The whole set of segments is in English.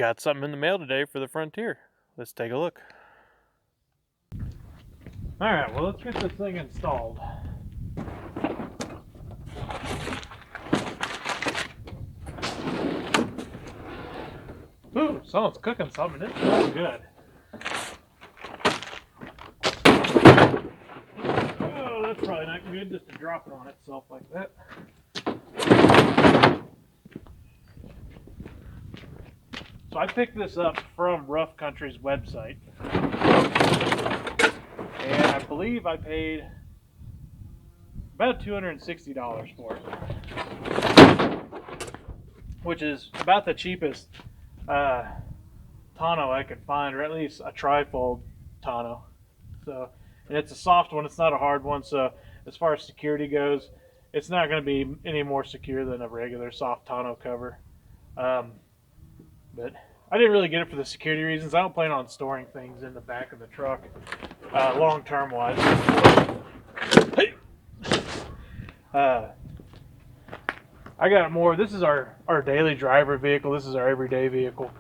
got something in the mail today for the Frontier. Let's take a look. Alright, well, let's get this thing installed. Ooh, someone's cooking something. It's really good. Oh, that's probably not good just to drop it on itself like that. So I picked this up from Rough Country's website, and I believe I paid about $260 for it, which is about the cheapest tonneau I could find, or at least a trifold tonneau. So, and it's a soft one, it's not a hard one, so as far as security goes, it's not going to be any more secure than a regular soft tonneau cover. But I didn't really get it for the security reasons. I don't plan on storing things in the back of the truck long-term wise. Hey! I got more. This is our daily driver vehicle. This is our everyday vehicle.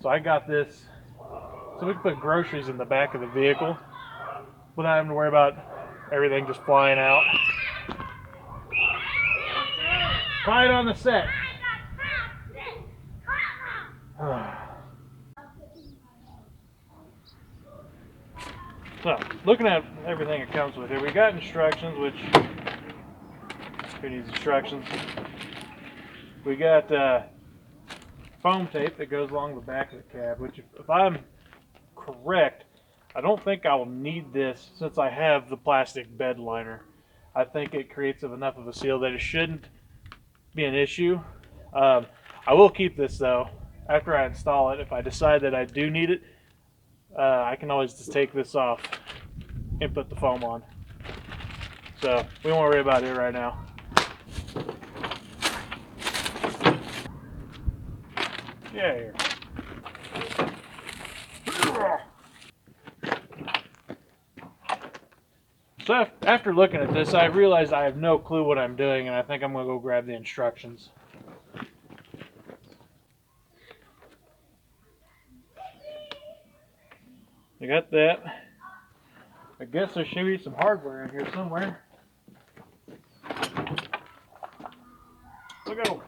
So I got this so we can put groceries in the back of the vehicle without having to worry about everything just flying out. Quiet on the set. So, looking at everything it comes with here, we got instructions, which, who needs instructions? We got foam tape that goes along the back of the cab, which, if I'm correct, I don't think I will need this since I have the plastic bed liner. I think it creates enough of a seal that it shouldn't be an issue. I will keep this though. After I install it, if I decide that I do need it, I can always just take this off and put the foam on. So we won't worry about it right now. Yeah, here. So after looking at this, I realized I have no clue what I'm doing, and I think I'm going to go grab the instructions. I got that. I guess there should be some hardware in here somewhere. Look over.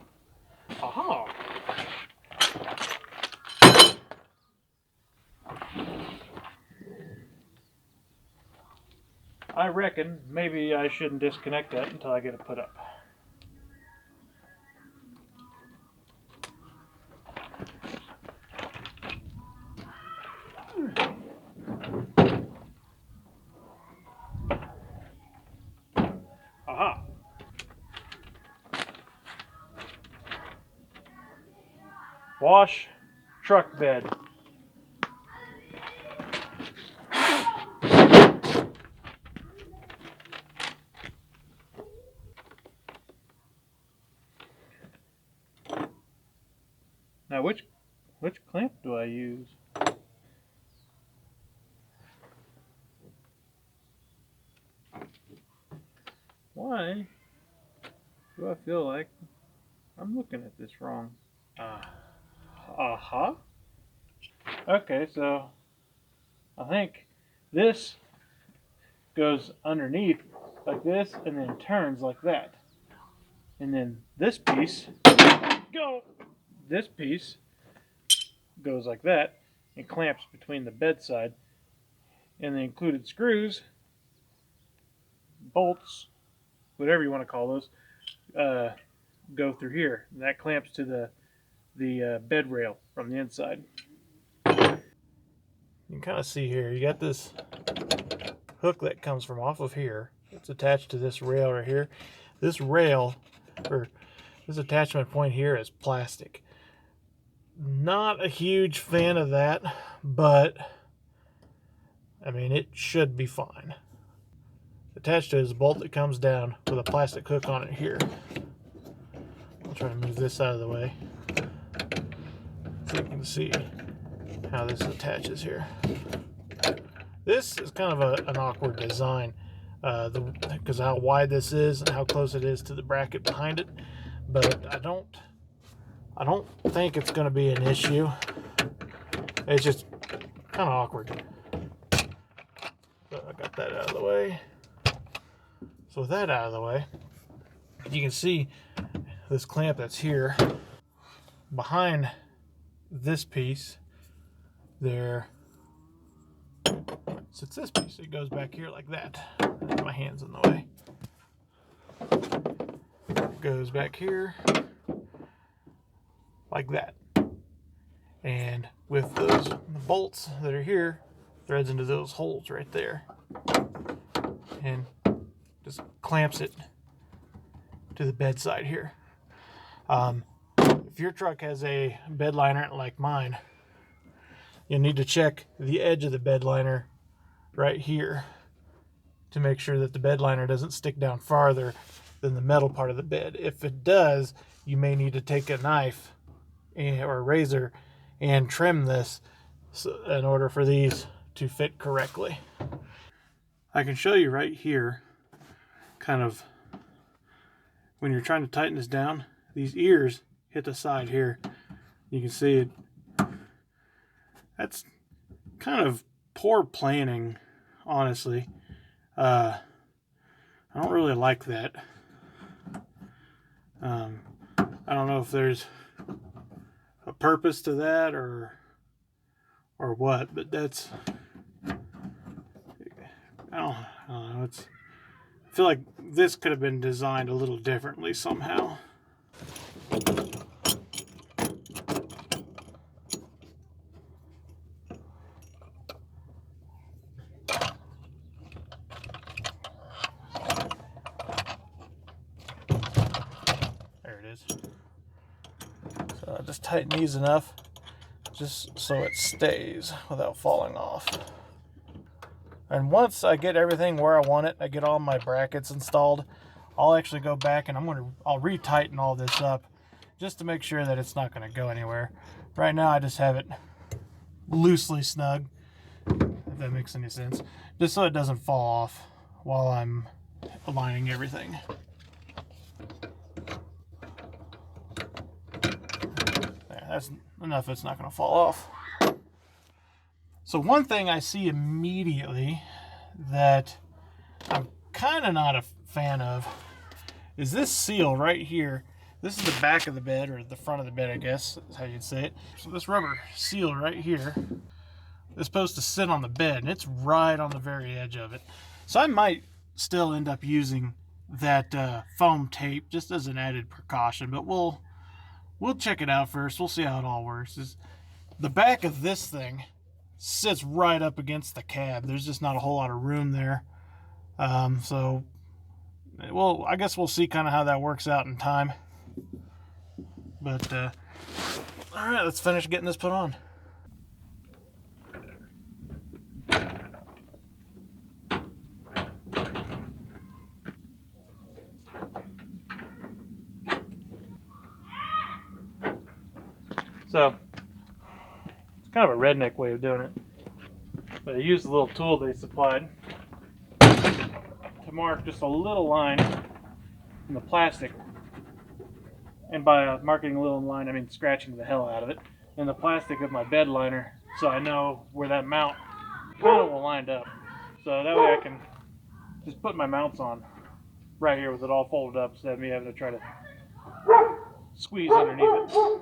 Aha! I reckon maybe I shouldn't disconnect that until I get it put up. Aha! Wash truck bed. Now which clamp do I use? Why do I feel like I'm looking at this wrong? Aha. Okay, so I think this goes underneath like this and then turns like that. And then this piece goes like that and clamps between the bedside, and the included screws, bolts, whatever you want to call those, go through here, and that clamps to the bed rail from the inside. You can kind of see here, you got this hook that comes from off of here. It's attached to this rail right here. This rail, or this attachment point here, is plastic. Not a huge fan of that, but I mean, it should be fine. Attached to it is a bolt that comes down with a plastic hook on it here. I'll try to move this out of the way so you can see how this attaches here. This is kind of an awkward design because how wide this is and how close it is to the bracket behind it, but I don't think it's going to be an issue. It's just kind of awkward. So I got that out of the way. So with that out of the way, you can see this clamp that's here. Behind this piece, there sits this piece. It goes back here like that. My hand's in the way. It goes back here like that. And with those bolts that are here, threads into those holes right there. And just clamps it to the bedside here. If your truck has a bed liner like mine, you'll need to check the edge of the bed liner right here to make sure that the bed liner doesn't stick down farther than the metal part of the bed. If it does, you may need to take a knife or a razor and trim this in order for these to fit correctly. I can show you right here, kind of, when you're trying to tighten this down, these ears hit the side here. You can see it. That's kind of poor planning, honestly. I don't really like that. I don't know if there's a purpose to that or what, but that's, I don't know. I feel like this could have been designed a little differently somehow. There it is. So I just tighten these enough just so it stays without falling off. And once I get everything where I want it, I get all my brackets installed, I'll actually go back and I'll retighten all this up just to make sure that it's not going to go anywhere. Right now I just have it loosely snug, if that makes any sense, just so it doesn't fall off while I'm aligning everything. There, that's enough, it's not going to fall off. So one thing I see immediately that I'm kind of not a fan of is this seal right here. This is the back of the bed, or the front of the bed, I guess is how you'd say it. So this rubber seal right here is supposed to sit on the bed, and it's right on the very edge of it. So I might still end up using that foam tape just as an added precaution, but we'll check it out first. We'll see how it all works. The back of this thing sits right up against the cab. There's just not a whole lot of room there. So, well, I guess we'll see kind of how that works out in time. But, all right, let's finish getting this put on. So, it's kind of a redneck way of doing it. But I used the little tool they supplied to mark just a little line in the plastic. And by marking a little line, I mean scratching the hell out of it in the plastic of my bed liner, so I know where that mount kind of will line up. So that way I can just put my mounts on right here with it all folded up instead of me having to try to squeeze underneath it.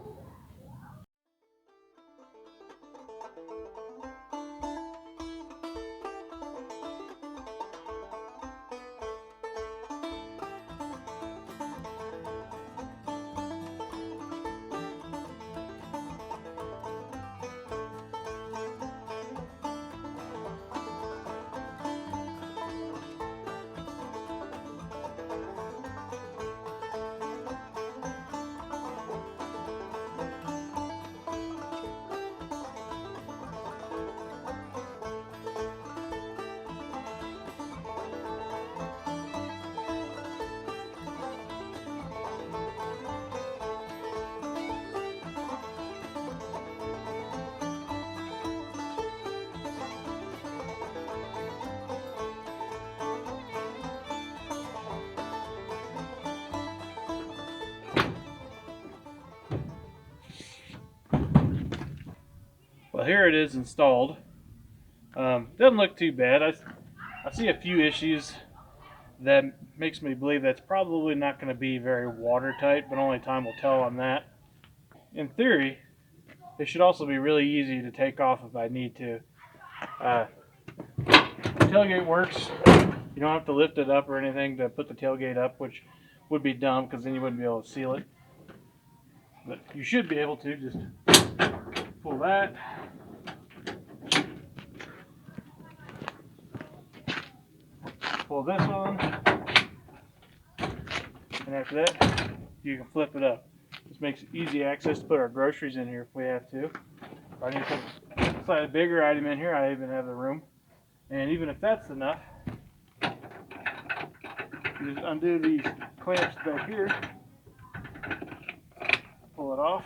Well, here it is installed. Doesn't look too bad. I see a few issues that makes me believe that's probably not going to be very watertight, but only time will tell on that. In theory, it should also be really easy to take off if I need to. The tailgate works. You don't have to lift it up or anything to put the tailgate up, which would be dumb because then you wouldn't be able to seal it. But you should be able to just pull that. Pull this on. And after that, you can flip it up. This makes easy access to put our groceries in here if we have to. If I need to put a slightly bigger item in here, I even have the room. And even if that's enough, you just undo these clamps back here, pull it off.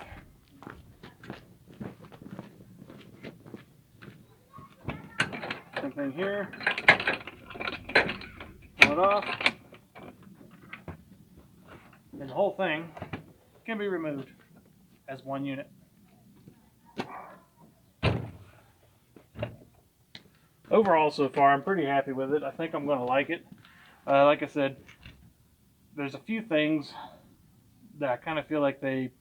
Same thing here, pull it off. And the whole thing can be removed as one unit. Overall, so far, I'm pretty happy with it. I think I'm going to like it. Like I said, there's a few things that I kind of feel like they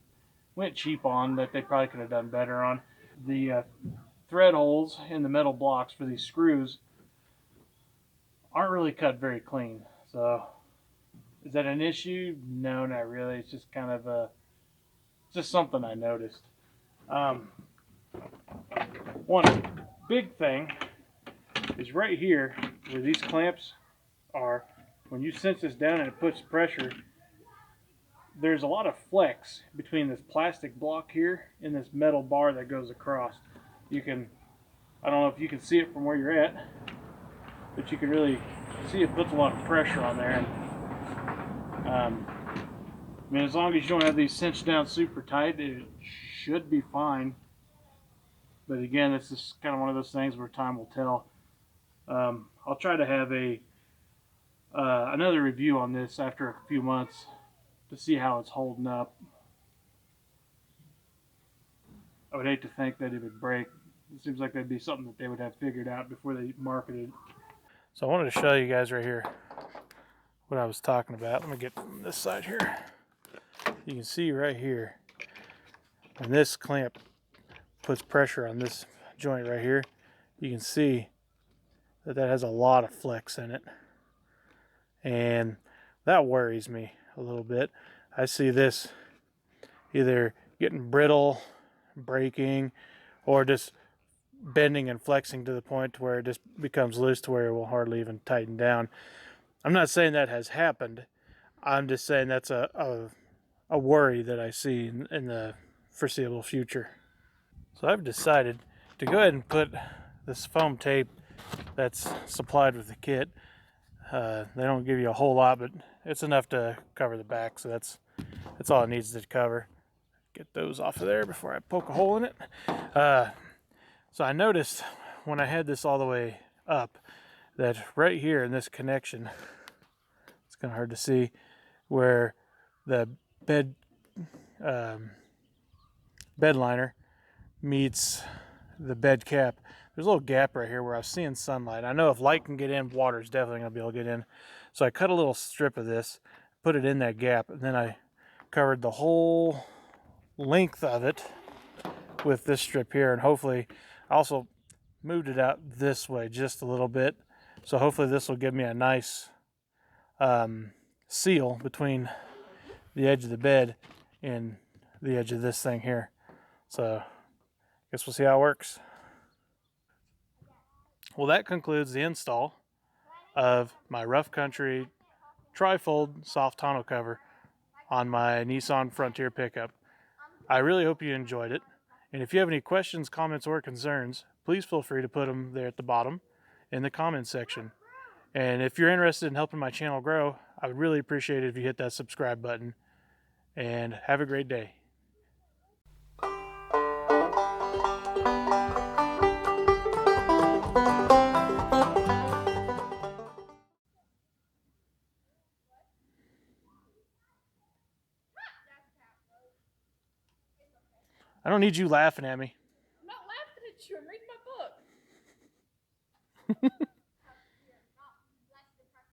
went cheap on that they probably could have done better on. The thread holes in the metal blocks for these screws aren't really cut very clean. So, is that an issue? No, not really. It's just kind of just something I noticed. One big thing is right here where these clamps are. When you cinch this down and it puts pressure, there's a lot of flex between this plastic block here and this metal bar that goes across. You can, I don't know if you can see it from where you're at, but you can really see it puts a lot of pressure on there. And I mean, as long as you don't have these cinched down super tight, it should be fine. But again, this is kind of one of those things where time will tell. I'll try to have another review on this after a few months to see how it's holding up. I would hate to think that it would break. It seems like that'd be something that they would have figured out before they marketed. So I wanted to show you guys right here what I was talking about. Let me get from this side here. You can see right here, when this clamp puts pressure on this joint right here, you can see that has a lot of flex in it. And that worries me a little bit. I see this either getting brittle, breaking, or just bending and flexing to the point where it just becomes loose to where it will hardly even tighten down. I'm not saying that has happened. I'm just saying that's a worry that I see in the foreseeable future. So I've decided to go ahead and put this foam tape that's supplied with the kit. They don't give you a whole lot, but it's enough to cover the back, so that's all it needs to cover. Get those off of there before I poke a hole in it. So I noticed when I had this all the way up that right here in this connection, it's kind of hard to see, where the bed liner meets the bed cap. There's a little gap right here where I was seeing sunlight. I know if light can get in, water is definitely going to be able to get in. So I cut a little strip of this, put it in that gap, and then I covered the whole length of it with this strip here. And hopefully, I also moved it out this way just a little bit. So hopefully this will give me a nice seal between the edge of the bed and the edge of this thing here. So I guess we'll see how it works. Well, that concludes the install of my Rough Country tri-fold soft tonneau cover on my Nissan Frontier pickup. I really hope you enjoyed it. And if you have any questions, comments, or concerns, please feel free to put them there at the bottom in the comments section. And if you're interested in helping my channel grow, I would really appreciate it if you hit that subscribe button. And have a great day. I don't need you laughing at me. I'm not laughing at you.